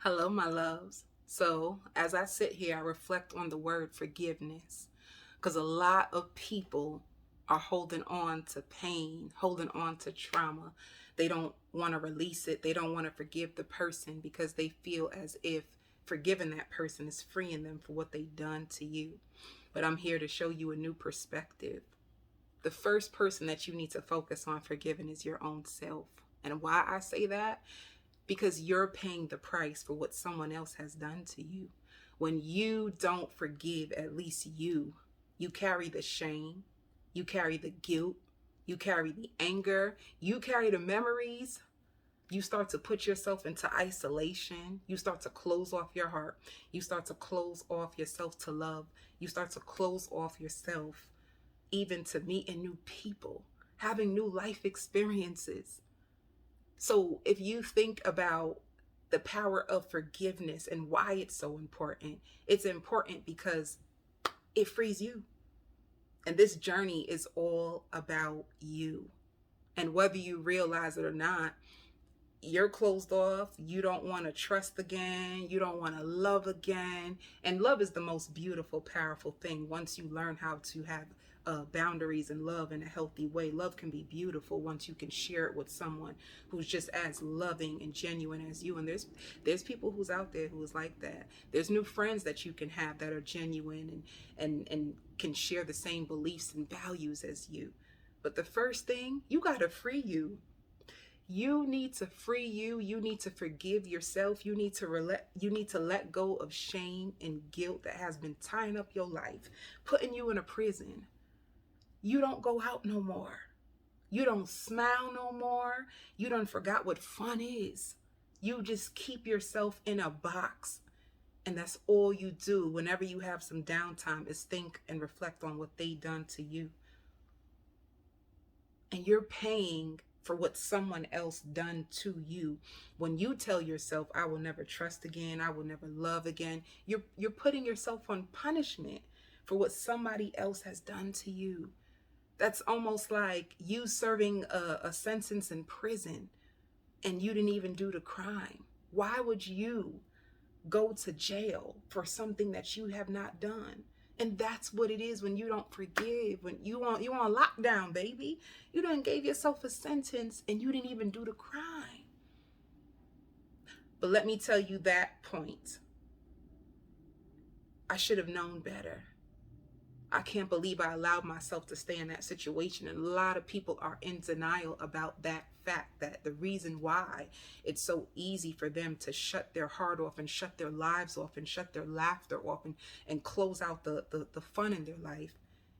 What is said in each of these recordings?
Hello, my loves. So, as I sit here, I reflect on the word forgiveness because a lot of people are holding on to pain, holding on to trauma. They don't want to release it. They don't want to forgive the person because they feel as if forgiving that person is freeing them for what they've done to you. But I'm here to show you a new perspective. The first person that you need to focus on forgiving is your own self. And why I say that? Because you're paying the price for what someone else has done to you. When you don't forgive, at least you carry the shame, you carry the guilt, you carry the anger, you carry the memories. You start to put yourself into isolation. You start to close off your heart. You start to close off yourself to love. You start to close off yourself even to meeting new people, having new life experiences. So if you think about the power of forgiveness and why it's important because it frees you. And this journey is all about you. And whether you realize it or not, you're closed off. You don't want to trust again. You don't want to love again. And love is the most beautiful, powerful thing. Once you learn how to have boundaries and love in a healthy way, love can be beautiful once you can share it with someone who's just as loving and genuine as you. And there's people who's out there who is like that. There's new friends that you can have that are genuine and can share the same beliefs and values as you. But the first thing, you got to free you. You need to free you. You need to forgive yourself. You need to let go of shame and guilt that has been tying up your life, putting you in a prison. You don't go out no more. You don't smile no more. You don't forgot what fun is. You just keep yourself in a box. And that's all you do whenever you have some downtime is think and reflect on what they done to you. And you're paying for what someone else done to you. When you tell yourself, I will never trust again, I will never love again, you're putting yourself on punishment for what somebody else has done to you. That's almost like you serving a sentence in prison and you didn't even do the crime. Why would you go to jail for something that you have not done? And that's what it is when you don't forgive, when you on lockdown, baby. You done gave yourself a sentence and you didn't even do the crime. But let me tell you that point. I should have known better. I can't believe I allowed myself to stay in that situation. And a lot of people are in denial about that fact, that the reason why it's so easy for them to shut their heart off and shut their lives off and shut their laughter off and close out the fun in their life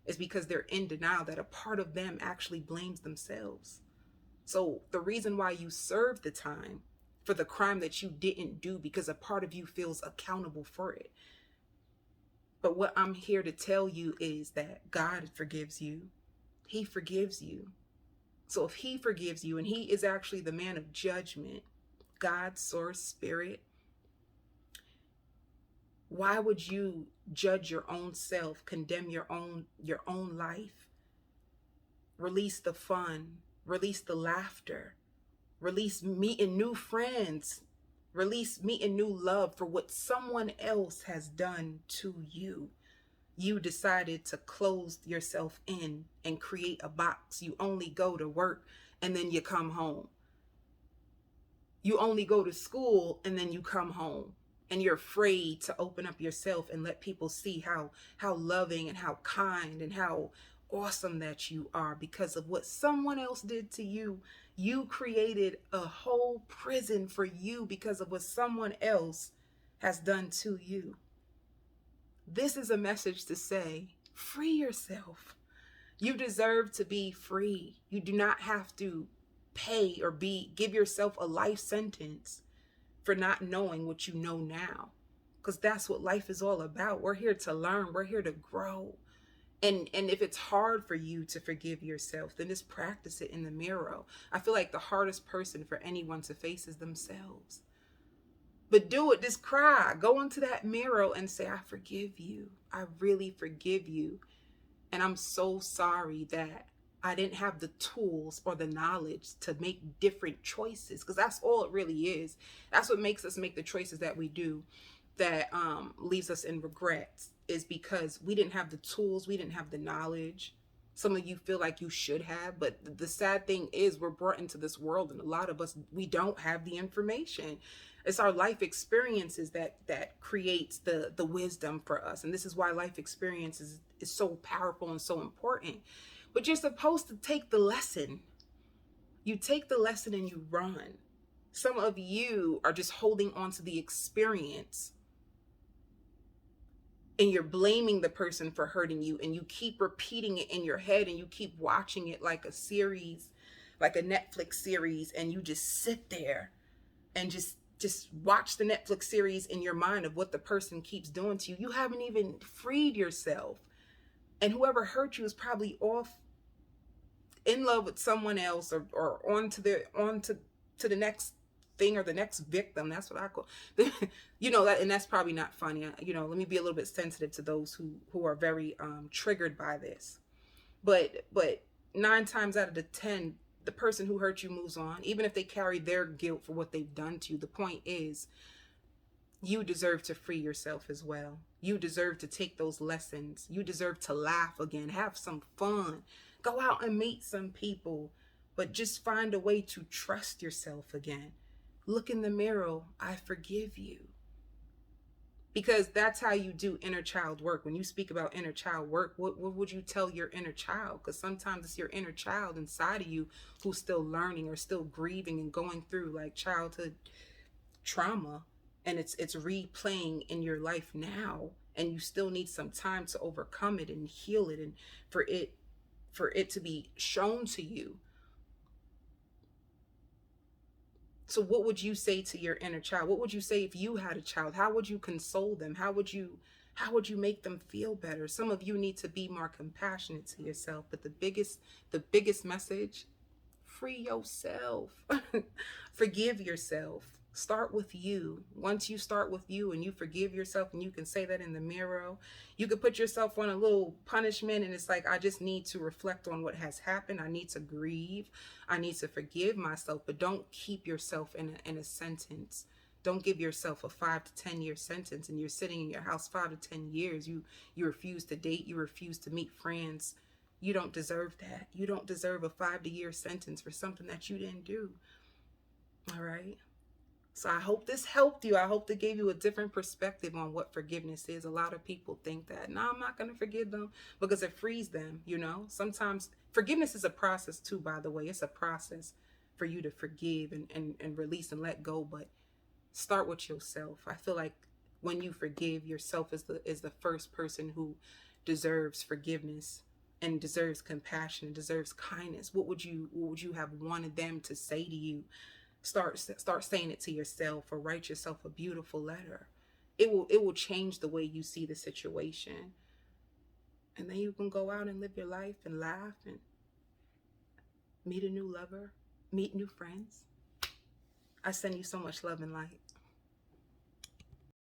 is because they're in denial that a part of them actually blames themselves. So the reason why you serve the time for the crime that you didn't do because a part of you feels accountable for it. But what I'm here to tell you is that God forgives you. He forgives you. So if he forgives you and he is actually the man of judgment, God, source, spirit, why would you judge your own self, condemn your own life? Release the fun, release the laughter, release meeting new friends, release meeting new love for what someone else has done to you. You decided to close yourself in and create a box. You only go to work and then you come home. You only go to school and then you come home. And you're afraid to open up yourself and let people see how loving and how kind and how awesome that you are because of what someone else did to you. You created a whole prison for you because of what someone else has done to you. This is a message to say, free yourself. You deserve to be free. You do not have to pay or give yourself a life sentence for not knowing what you know now. Because that's what life is all about. We're here to learn. We're here to grow. And if it's hard for you to forgive yourself, then just practice it in the mirror. I feel like the hardest person for anyone to face is themselves. But do it. Just cry. Go into that mirror and say, I forgive you. I really forgive you. And I'm so sorry that I didn't have the tools or the knowledge to make different choices, because that's all it really is. That's what makes us make the choices that we do, that leaves us in regrets, is because we didn't have the tools, we didn't have the knowledge. Some of you feel like you should have, but the sad thing is we're brought into this world, and a lot of us, we don't have the information. It's our life experiences that creates the wisdom for us, and this is why life experiences is so powerful and so important. But you're supposed to take the lesson. You take the lesson and you run. Some of you are just holding on to the experience, and you're blaming the person for hurting you, and you keep repeating it in your head, and you keep watching it like a series, like a Netflix series, and you just sit there and just watch the Netflix series in your mind of what the person keeps doing to you. You haven't even freed yourself, and whoever hurt you is probably off in love with someone else, or on to the next thing, or the next victim. That's what I call you know that. And that's probably not funny. Let me be a little bit sensitive to those who are very triggered by this. But 9 times out of the 10, the person who hurt you moves on, even if they carry their guilt for what they've done to you. The point is, you deserve to free yourself as well. You deserve to take those lessons. You deserve to laugh again, have some fun, go out and meet some people, but just find a way to trust yourself again. Look in the mirror. I forgive you. Because that's how you do inner child work. When you speak about inner child work, what would you tell your inner child? Because sometimes it's your inner child inside of you who's still learning, or still grieving and going through like childhood trauma, and it's replaying in your life now, and you still need some time to overcome it and heal it, and for it to be shown to you. So what would you say to your inner child? What would you say if you had a child? How would you console them? How would you make them feel better? Some of you need to be more compassionate to yourself. But the biggest message, free yourself. Forgive yourself. Start with you. Once you start with you and you forgive yourself, and you can say that in the mirror, you could put yourself on a little punishment, and it's like, I just need to reflect on what has happened. I need to grieve. I need to forgive myself. But don't keep yourself in a sentence. Don't give yourself a 5 to 10 year sentence, and you're sitting in your house 5 to 10 years. You refuse to date. You refuse to meet friends. You don't deserve that. You don't deserve a 5 year sentence for something that you didn't do. All right. So I hope this helped you. I hope it gave you a different perspective on what forgiveness is. A lot of people think that, no, I'm not going to forgive them, because it frees them. Sometimes forgiveness is a process too, by the way. It's a process for you to forgive and release and let go. But start with yourself. I feel like when you forgive yourself, is the first person who deserves forgiveness and deserves compassion and deserves kindness. What would you have wanted them to say to you? Start saying it to yourself, or write yourself a beautiful letter. It will change the way you see the situation. And then you can go out and live your life and laugh and meet a new lover, meet new friends. I send you so much love and light.